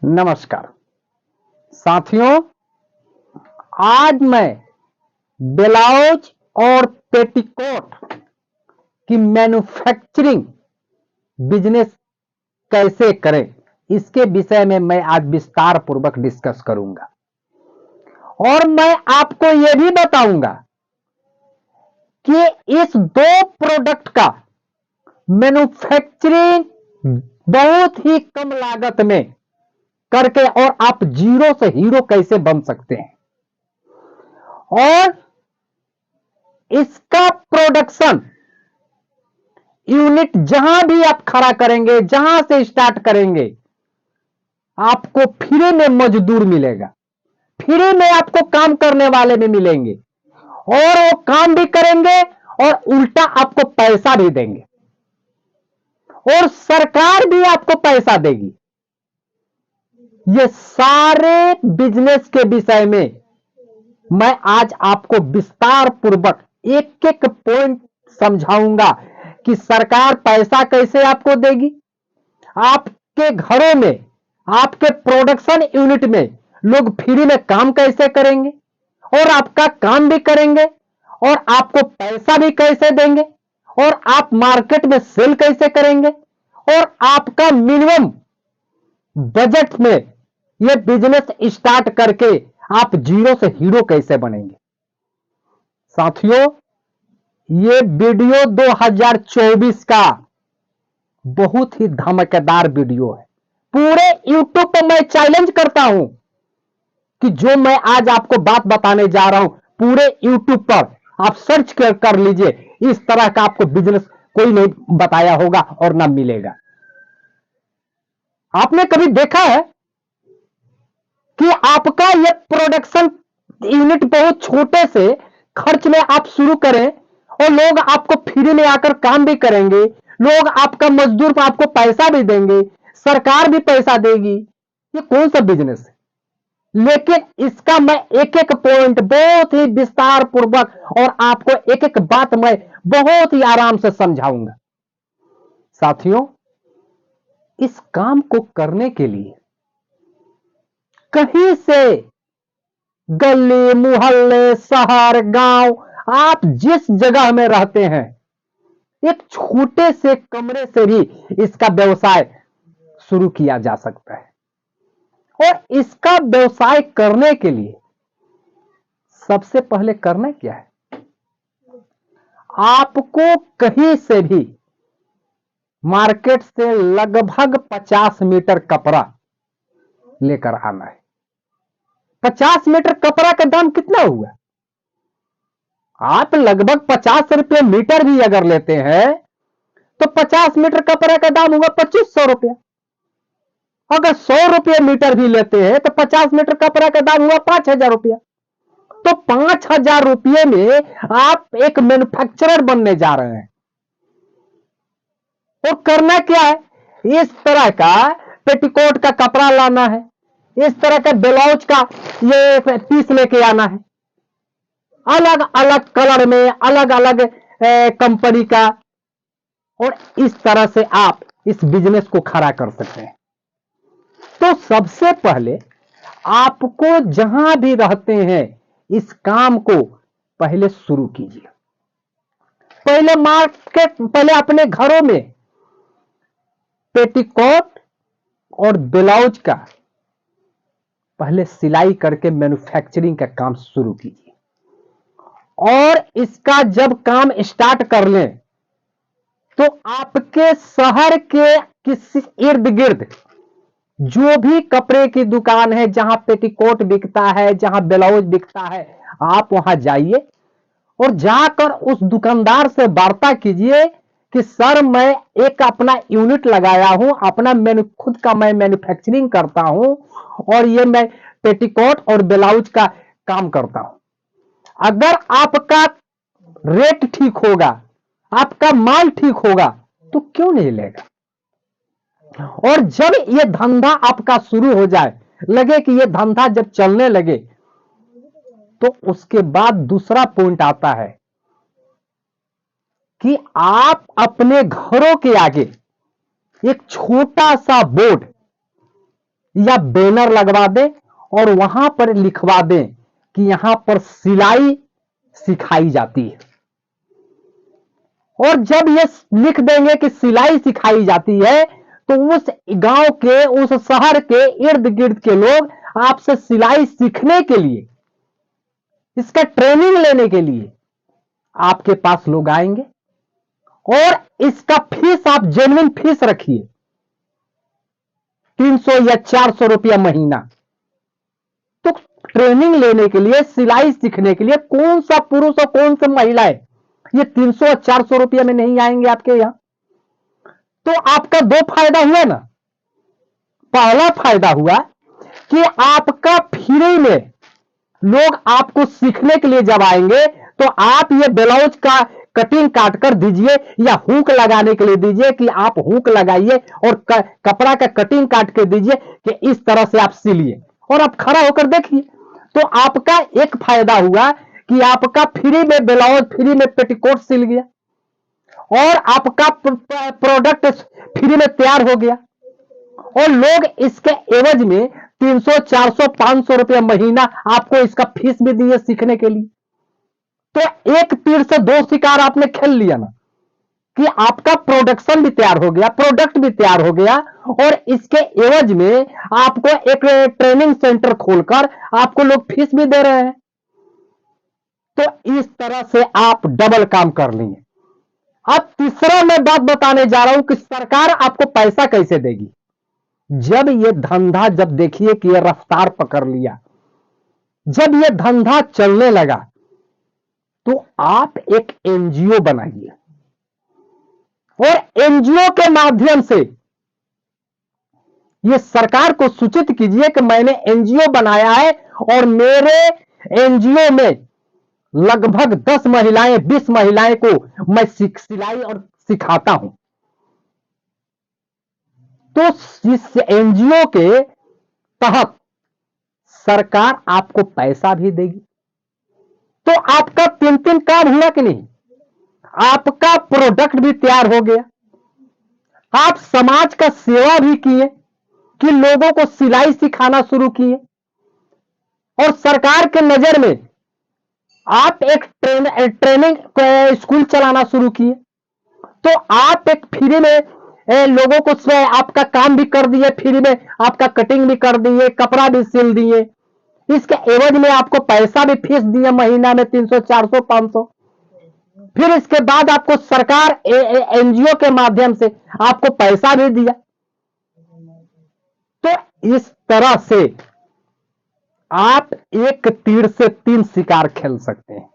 नमस्कार साथियों, आज मैं ब्लाउज और पेटीकोट की मैन्युफैक्चरिंग बिजनेस कैसे करें, इसके विषय में मैं आज विस्तार पूर्वक डिस्कस करूंगा और मैं आपको यह भी बताऊंगा कि इस दो प्रोडक्ट का मैन्युफैक्चरिंग बहुत ही कम लागत में करके और आप जीरो से हीरो कैसे बन सकते हैं और इसका प्रोडक्शन यूनिट जहां भी आप खड़ा करेंगे, जहां से स्टार्ट करेंगे, आपको फ्री में मजदूर मिलेगा, फ्री में आपको काम करने वाले भी मिलेंगे और वो काम भी करेंगे और उल्टा आपको पैसा भी देंगे और सरकार भी आपको पैसा देगी। ये सारे बिजनेस के विषय में मैं आज आपको विस्तार पूर्वक एक एक पॉइंट समझाऊंगा कि सरकार पैसा कैसे आपको देगी, आपके घरों में, आपके प्रोडक्शन यूनिट में लोग फ्री में काम कैसे करेंगे और आपका काम भी करेंगे और आपको पैसा भी कैसे देंगे और आप मार्केट में सेल कैसे करेंगे और आपका मिनिमम बजट में यह बिजनेस स्टार्ट करके आप जीरो से हीरो कैसे बनेंगे। साथियों, ये वीडियो 2024 का बहुत ही धमाकेदार वीडियो है। पूरे यूट्यूब पर मैं चैलेंज करता हूं कि जो मैं आज आपको बात बताने जा रहा हूं, पूरे यूट्यूब पर आप सर्च कर लीजिए, इस तरह का आपको बिजनेस कोई नहीं बताया होगा और ना मिलेगा। आपने कभी देखा है कि आपका यह प्रोडक्शन यूनिट बहुत छोटे से खर्च में आप शुरू करें और लोग आपको फ्री में आकर काम भी करेंगे, लोग आपका मजदूर पर आपको पैसा भी देंगे, सरकार भी पैसा देगी। ये कौन सा बिजनेस है? लेकिन इसका मैं एक एक पॉइंट बहुत ही विस्तार पूर्वक और आपको एक एक बात मैं बहुत ही आराम से समझाऊंगा। साथियों, इस काम को करने के लिए कहीं से गली मोहल्ले शहर गांव, आप जिस जगह में रहते हैं, एक छोटे से कमरे से भी इसका व्यवसाय शुरू किया जा सकता है और इसका व्यवसाय करने के लिए सबसे पहले करना क्या है, आपको कहीं से भी मार्केट से लगभग 50 मीटर कपड़ा लेकर आना है। 50 मीटर कपड़ा का दाम कितना हुआ? आप लगभग 50 रुपये मीटर भी अगर लेते हैं तो 50 मीटर कपड़ा का दाम होगा 2500 रुपया। अगर 100 रुपये मीटर भी लेते हैं तो 50 मीटर कपड़ा का दाम हुआ 5000 रुपया। तो 5000 रुपये में आप एक मैन्युफैक्चरर बनने जा रहे हैं। और करना क्या है, इस तरह का पेटीकोट का कपड़ा लाना है, इस तरह का ब्लाउज का ये पीस लेके आना है, अलग अलग कलर में, अलग अलग कंपनी का, और इस तरह से आप इस बिजनेस को खड़ा कर सकते हैं। तो सबसे पहले आपको जहां भी रहते हैं इस काम को पहले शुरू कीजिए। पहले अपने घरों में पेटीकोट और ब्लाउज का पहले सिलाई करके मैन्युफैक्चरिंग का काम शुरू कीजिए और इसका जब काम स्टार्ट कर लें तो आपके शहर के किसी इर्द गिर्द जो भी कपड़े की दुकान है, जहां पेटीकोट बिकता है, जहां ब्लाउज बिकता है, आप वहां जाइए और जाकर उस दुकानदार से वार्ता कीजिए कि सर, मैं एक अपना यूनिट लगाया हूं, अपना खुद का मैं मैन्युफैक्चरिंग करता हूं और ये मैं पेटीकोट और ब्लाउज का काम करता हूं। अगर आपका रेट ठीक होगा, आपका माल ठीक होगा, तो क्यों नहीं लेगा? और जब ये धंधा आपका शुरू हो जाए, लगे कि ये धंधा जब चलने लगे, तो उसके बाद दूसरा पॉइंट आता है कि आप अपने घरों के आगे एक छोटा सा बोर्ड या बैनर लगवा दें और वहां पर लिखवा दें कि यहां पर सिलाई सिखाई जाती है। और जब ये लिख देंगे कि सिलाई सिखाई जाती है तो उस गांव के, उस शहर के इर्द गिर्द के लोग आपसे सिलाई सीखने के लिए, इसका ट्रेनिंग लेने के लिए आपके पास लोग आएंगे। और इसका फीस आप जेन्युइन फीस रखिए, 300 या 400 रुपया महीना। तो ट्रेनिंग लेने के लिए, सिलाई सीखने के लिए कौन सा पुरुष और कौन सा महिला है ये 300 और 400 रुपया में नहीं आएंगे आपके यहां। तो आपका दो फायदा हुआ ना। पहला फायदा हुआ कि आपका फ्री में लोग आपको सीखने के लिए जब आएंगे तो आप ये ब्लाउज का कटिंग काट कर दीजिए या हुक लगाने के लिए दीजिए कि आप हुक लगाइए और कपड़ा का कटिंग काट के दीजिए कि इस तरह से आप सिलिए और आप खड़ा होकर देखिए। तो आपका एक फायदा हुआ कि आपका फ्री में ब्लाउज, फ्री में पेटीकोट सिल गया और आपका प्रोडक्ट फ्री में तैयार हो गया। और लोग इसके एवज में 300, 400, 500 रुपया महीना आपको इसका फीस भी दिए सीखने के लिए। तो एक तीर से दो शिकार आपने खेल लिया ना, कि आपका प्रोडक्शन भी तैयार हो गया, प्रोडक्ट भी तैयार हो गया और इसके एवज में आपको एक ट्रेनिंग सेंटर खोलकर आपको लोग फीस भी दे रहे हैं। तो इस तरह से आप डबल काम कर लिए। अब तीसरा मैं बात बताने जा रहा हूं कि सरकार आपको पैसा कैसे देगी। जब ये धंधा, जब देखिए कि ये रफ्तार पकड़ लिया, जब ये धंधा चलने लगा, तो आप एक एनजीओ बनाइए और एनजीओ के माध्यम से ये सरकार को सूचित कीजिए कि मैंने एनजीओ बनाया है और मेरे एनजीओ में लगभग 10 महिलाएं, 20 महिलाएं को मैं सिलाई और सिखाता हूं। तो इस एनजीओ के तहत सरकार आपको पैसा भी देगी। तो आपका 3 काम हुआ कि नहीं। आपका प्रोडक्ट भी तैयार हो गया, आप समाज का सेवा भी किए कि लोगों को सिलाई सिखाना शुरू किए और सरकार के नजर में आप एक ट्रेनिंग स्कूल चलाना शुरू किए। तो आप एक फ्री में लोगों को आपका काम भी कर दिए, फ्री में आपका कटिंग भी कर दिए, कपड़ा भी सिल दिए। इसके एवज में आपको पैसा भी फीस दिए महीना में 300, 400, 500। फिर इसके बाद आपको सरकार एनजीओ के माध्यम से आपको पैसा भी दिया। तो इस तरह से आप एक तीर से 3 शिकार खेल सकते हैं।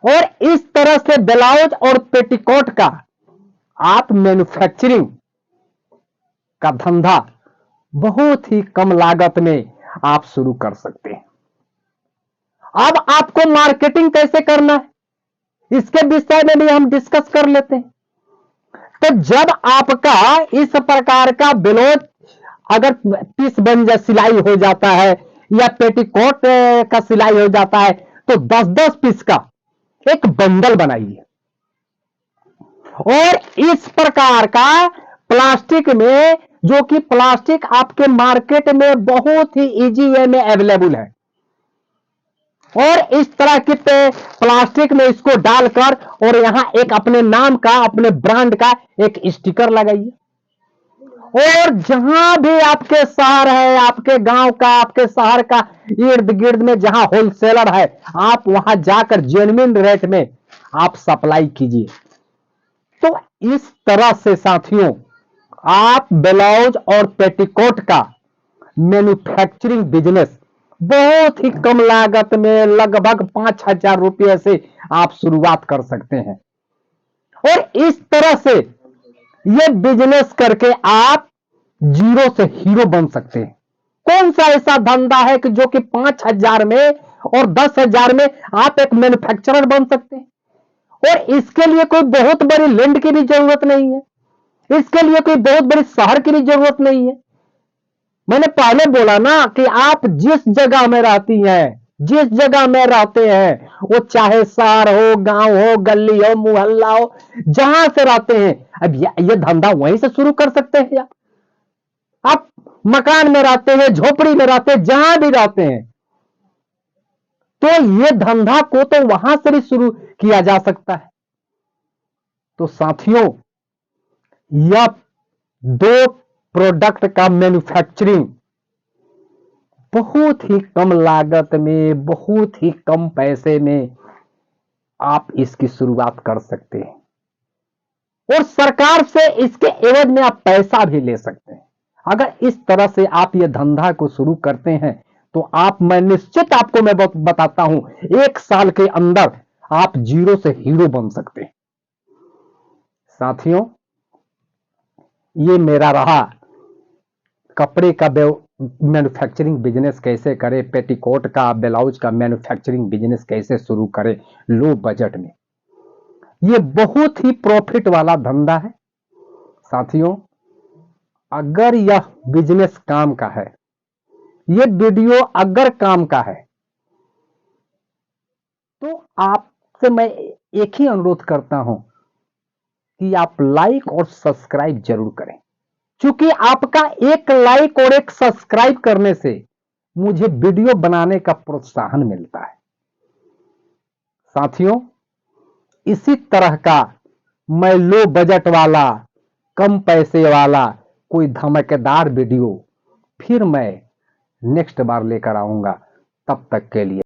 और इस तरह से ब्लाउज और पेटीकोट का आप मैन्युफैक्चरिंग का धंधा बहुत ही कम लागत में आप शुरू कर सकते हैं। अब आपको मार्केटिंग कैसे करना है इसके विषय में भी हम डिस्कस कर लेते हैं। तो जब आपका इस प्रकार का ब्लाउज अगर पीस बन जा, सिलाई हो जाता है या पेटीकोट का सिलाई हो जाता है तो 10-10 पीस का एक बंडल बनाइए और इस प्रकार का प्लास्टिक में, जो कि प्लास्टिक आपके मार्केट में बहुत ही इजी वे में अवेलेबल है, और इस तरह के प्लास्टिक में इसको डालकर और यहां एक अपने नाम का, अपने ब्रांड का एक स्टिकर लगाइए। और जहां भी आपके शहर है, आपके गांव का, आपके शहर का इर्द गिर्द में जहां होलसेलर है, आप वहां जाकर जेन्युइन रेट में आप सप्लाई कीजिए। तो इस तरह से साथियों आप ब्लाउज और पेटीकोट का मैन्युफैक्चरिंग बिजनेस बहुत ही कम लागत में लगभग 5,000 रुपये से आप शुरुआत कर सकते हैं। और इस तरह से ये बिजनेस करके आप जीरो से हीरो बन सकते हैं। कौन सा ऐसा धंधा है कि जो कि 5,000 में और 10,000 में आप एक मैन्युफैक्चरर बन सकते हैं। और इसके लिए कोई बहुत बड़ी लैंड की भी जरूरत नहीं है, इसके लिए कोई बहुत बड़ी शहर की भी जरूरत नहीं है। मैंने पहले बोला ना कि आप जिस जगह में रहती हैं, जिस जगह में रहते हैं, वो चाहे शहर हो, गांव हो, गली हो, मोहल्ला हो, जहां से रहते हैं, अब ये धंधा वहीं से शुरू कर सकते हैं आप। आप मकान में रहते हैं, झोपड़ी में रहते हैं, जहां भी रहते हैं, तो ये धंधा को तो वहां से भी शुरू किया जा सकता है। तो साथियों, यह दो प्रोडक्ट का मैन्युफैक्चरिंग बहुत ही कम लागत में, बहुत ही कम पैसे में आप इसकी शुरुआत कर सकते हैं और सरकार से इसके एवज में आप पैसा भी ले सकते हैं। अगर इस तरह से आप ये धंधा को शुरू करते हैं तो मैं निश्चित आपको मैं बताता हूं, 1 साल के अंदर आप जीरो से हीरो बन सकते हैं। साथियों, ये मेरा रहा कपड़े का मैन्युफैक्चरिंग बिजनेस कैसे करें, पेटीकोट का, ब्लाउज का मैन्युफैक्चरिंग बिजनेस कैसे शुरू करें लो बजट में। ये बहुत ही प्रॉफिट वाला धंधा है। साथियों, अगर यह बिजनेस काम का है, ये वीडियो अगर काम का है, तो आपसे मैं एक ही अनुरोध करता हूं कि आप लाइक और सब्सक्राइब जरूर करें, क्योंकि आपका एक लाइक और एक सब्सक्राइब करने से मुझे वीडियो बनाने का प्रोत्साहन मिलता है। साथियों, इसी तरह का मैं लो बजट वाला, कम पैसे वाला कोई धमाकेदार वीडियो फिर मैं नेक्स्ट बार लेकर आऊंगा। तब तक के लिए